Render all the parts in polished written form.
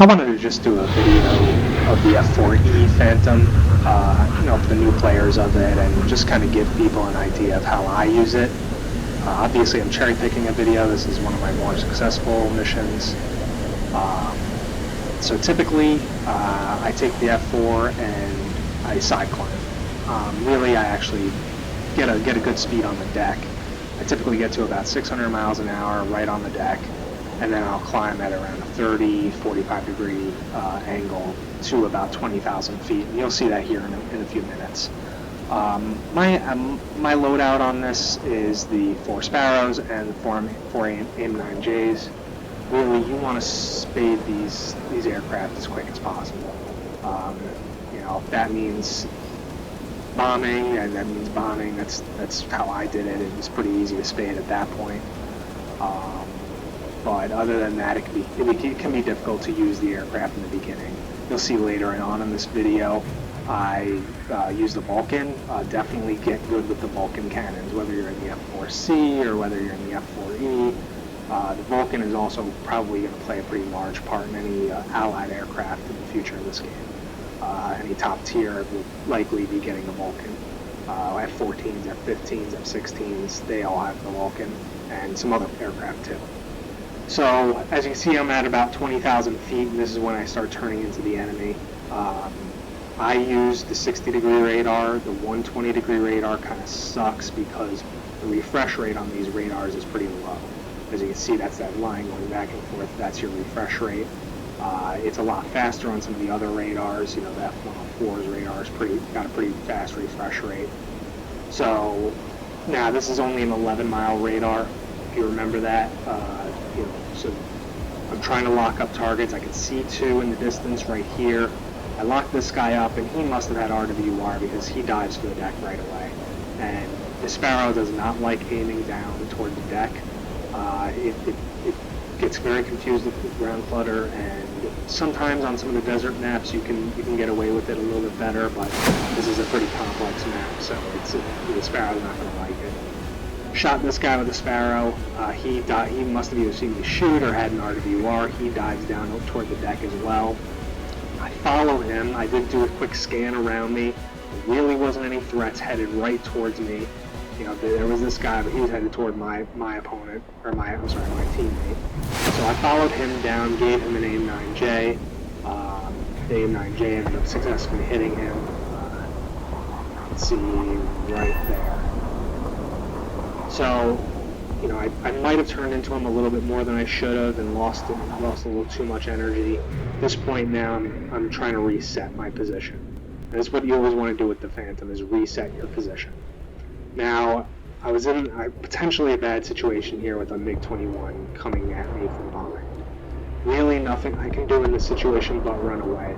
I wanted to just do a video of the F-4E Phantom, for the new players of it, and just kind of give people an idea of how I use it. Obviously, I'm cherry picking a video. This is one of my more successful missions. So typically, I take the F4 and I side climb. Really, I actually get a good speed on the deck. I typically get to about 600 miles an hour right on the deck, and then I'll climb at around a 30, 45 degree angle to about 20,000 feet. And you'll see that here in a few minutes. My loadout on this is the 4 Sparrows and the 4 AIM-9Js. Really, you want to spade these aircraft as quick as possible. If that means bombing, and that means bombing, that's how I did it. It was pretty easy to spade at that point. But other than that, it can be difficult to use the aircraft in the beginning. You'll see later on in this video, I use the Vulcan. Definitely get good with the Vulcan cannons, whether you're in the F-4C or whether you're in the F-4E. The Vulcan is also probably going to play a pretty large part in any Allied aircraft in the future of this game. Any top tier will likely be getting the Vulcan. F-14s, F-15s, F-16s, they all have the Vulcan, and some other aircraft too. So, as you can see, I'm at about 20,000 feet, and this is when I start turning into the enemy. I use the 60-degree radar. The 120-degree radar kind of sucks because the refresh rate on these radars is pretty low. As you can see, that's that line going back and forth. That's your refresh rate. It's a lot faster on some of the other radars. The F-104's radar is got a pretty fast refresh rate. So now this is only an 11-mile radar, if you remember that. So I'm trying to lock up targets. I can see 2 in the distance right here. I locked this guy up, and he must have had RWR because he dives for the deck right away. And the Sparrow does not like aiming down toward the deck. It gets very confused with the ground flutter, and sometimes on some of the desert maps you can get away with it a little bit better, but this is a pretty complex map, so the Sparrow's not going to like it. Shot this guy with a Sparrow. He must have either seen me shoot or had an RWR. He dives down toward the deck as well. I follow him. I did do a quick scan around me. There really wasn't any threats headed right towards me. There was this guy, but he was headed toward my opponent, or my teammate. So I followed him down, gave him an AIM-9J. The AIM-9J ended up successfully hitting him. You can see right there. So, I might have turned into him a little bit more than I should have and lost a little too much energy. At this point now, I'm trying to reset my position. And that's what you always want to do with the Phantom, is reset your position. Now, I was in potentially a bad situation here with a MiG-21 coming at me from behind. Really nothing I can do in this situation but run away.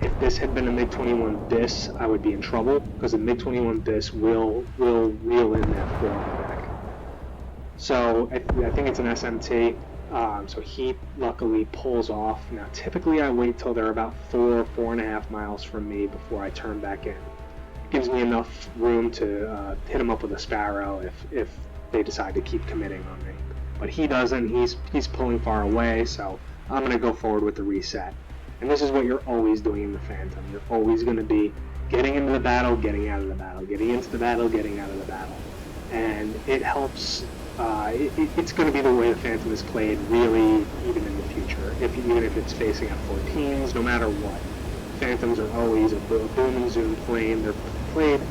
If this had been a MiG-21 BIS, I would be in trouble, because a MiG-21 BIS will reel in that 4 on the deck. So, I think it's an SMT, so he luckily pulls off. Now, typically I wait till they're about 4.5 miles from me before I turn back in. Gives me enough room to hit him up with a Sparrow if they decide to keep committing on me. But he doesn't. He's pulling far away, so I'm going to go forward with the reset. And this is what you're always doing in the Phantom. You're always going to be getting into the battle, getting out of the battle, getting into the battle, getting out of the battle. And it helps. It's going to be the way the Phantom is played, really, even in the future. Even if it's facing F-14s, no matter what. Phantoms are always a boom and zoom plane. They're played.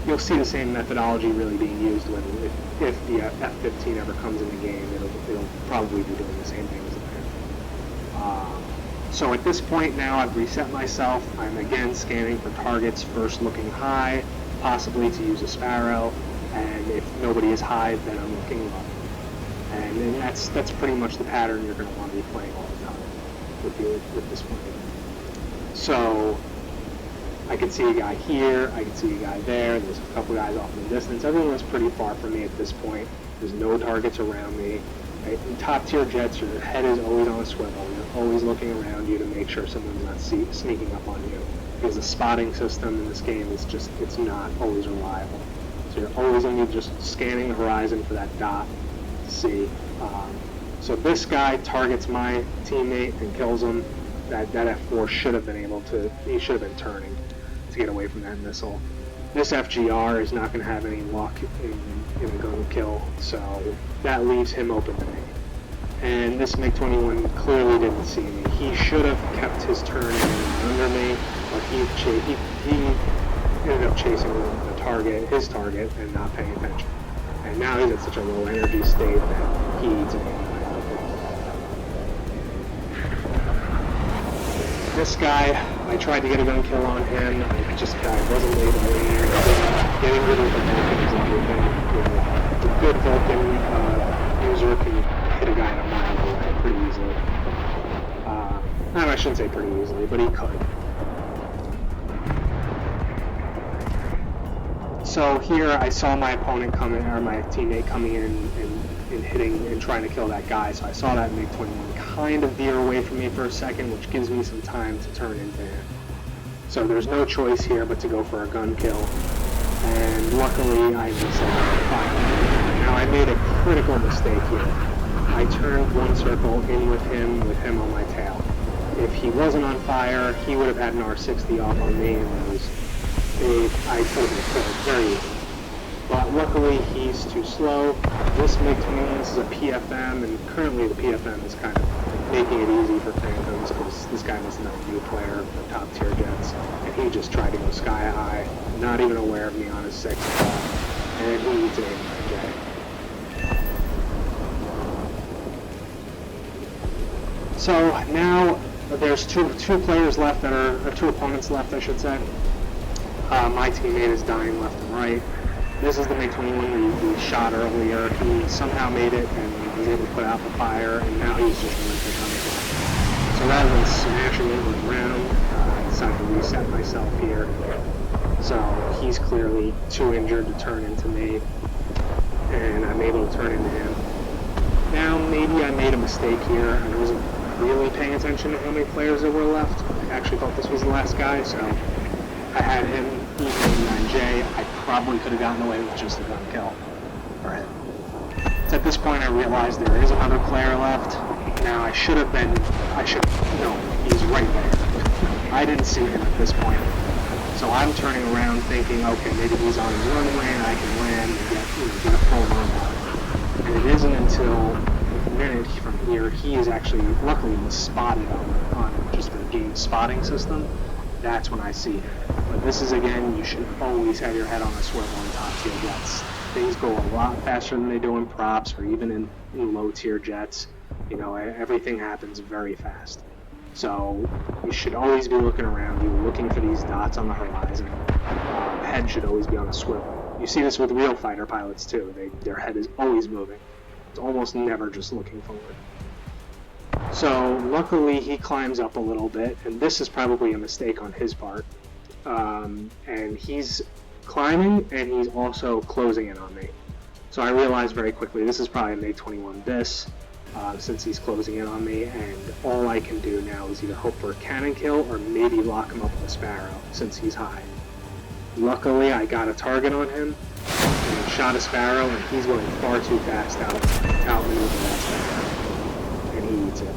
You'll see the same methodology really being used if the F-15 ever comes in the game. It'll probably be doing the same thing as the Phantom. So at this point now, I've reset myself. I'm again scanning for targets, first looking high, possibly to use a Sparrow, and if nobody is high, then I'm looking low. And that's pretty much the pattern you're going to want to be playing all the time with this plane. So, I can see a guy here, I can see a guy there, there's a couple guys off in the distance. Everyone's pretty far from me at this point. There's no targets around me. Right? In top tier jets, your head is always on a swivel. You're always looking around you to make sure someone's not sneaking up on you. Because the spotting system in this game is it's not always reliable. So you're always going to be just scanning the horizon for that dot to see. So this guy targets my teammate and kills him. that F4 should have been able to, he should have been turning to get away from that missile. This FGR is not going to have any luck in a gun kill, so that leaves him open to me. And this MiG-21 clearly didn't see me. He should have kept his turn under me, but he ended up chasing his target, and not paying attention. And now he's at such a low energy state that he needs an aim. This guy, I tried to get a gun kill on him. I wasn't able to. Getting rid of the Vulcan is everything. A good Vulcan user can hit a guy in a mile away pretty easily. I shouldn't say pretty easily, but he could. So here I saw my opponent coming, or my teammate coming in and hitting and trying to kill that guy. So I saw that MiG-21 kind of veer away from me for a second, which gives me some time to turn into him. So there's no choice here but to go for a gun kill. And luckily I just fire. Now I made a critical mistake here. I turned one circle in with him on my tail. If he wasn't on fire, he would have had an R60 off on me, and I could have been killed very easily. But luckily he's too slow. This MiG-21, this is a PFM, and currently the PFM is kind of making it easy for Phantoms because this guy was not a new player for top tier jets, and he just tried to go sky high, not even aware of me on his 6th ball, and he needs an aim. So now there's two players left that are, or two opponents left, I should say. My teammate is dying left and right. This is the MiG-21 we shot earlier. He somehow made it and was able to put out the fire, and now he's just limping on the ground. So rather than smashing into the ground, I decided to reset myself here. So he's clearly too injured to turn into me, and I'm able to turn into him. Now maybe I made a mistake here. I wasn't really paying attention to how many players there were left. I actually thought this was the last guy, so I had him even in 9J. I probably could have gotten away with just a gun kill for him. So at this point I realized there is another player left. Now no, he's right there. I didn't see him at this point. So I'm turning around thinking, okay, maybe he's on his runway and I can land and get a full run on it. And it isn't until a minute from here, he is actually, luckily, was spotted on just the game spotting system. That's when I see him. But this is, again, you should always have your head on a swivel in top tier jets. Things go a lot faster than they do in props or even in low tier jets. You know, everything happens very fast. So you should always be looking around you, looking for these dots on the horizon. Head should always be on a swivel. You see this with real fighter pilots too. Their head is always moving. It's almost never just looking forward. So luckily he climbs up a little bit, and this is probably a mistake on his part. And he's climbing, and he's also closing in on me. So I realized very quickly this is probably a MiG-21 bis, since he's closing in on me, and all I can do now is either hope for a cannon kill or maybe lock him up with a Sparrow, since he's high. Luckily I got a target on him, and shot a Sparrow, and he's going far too fast to outmaneuver that Sparrow, and he eats it.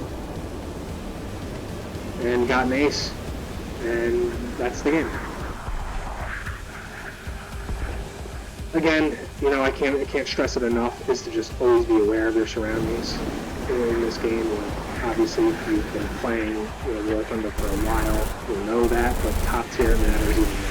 And got an ace, and that's the game. Again, you know, I can't stress it enough, is to just always be aware of your surroundings in this game. Obviously, if you've been playing War Thunder for a while, you'll know that, but top tier matters even more.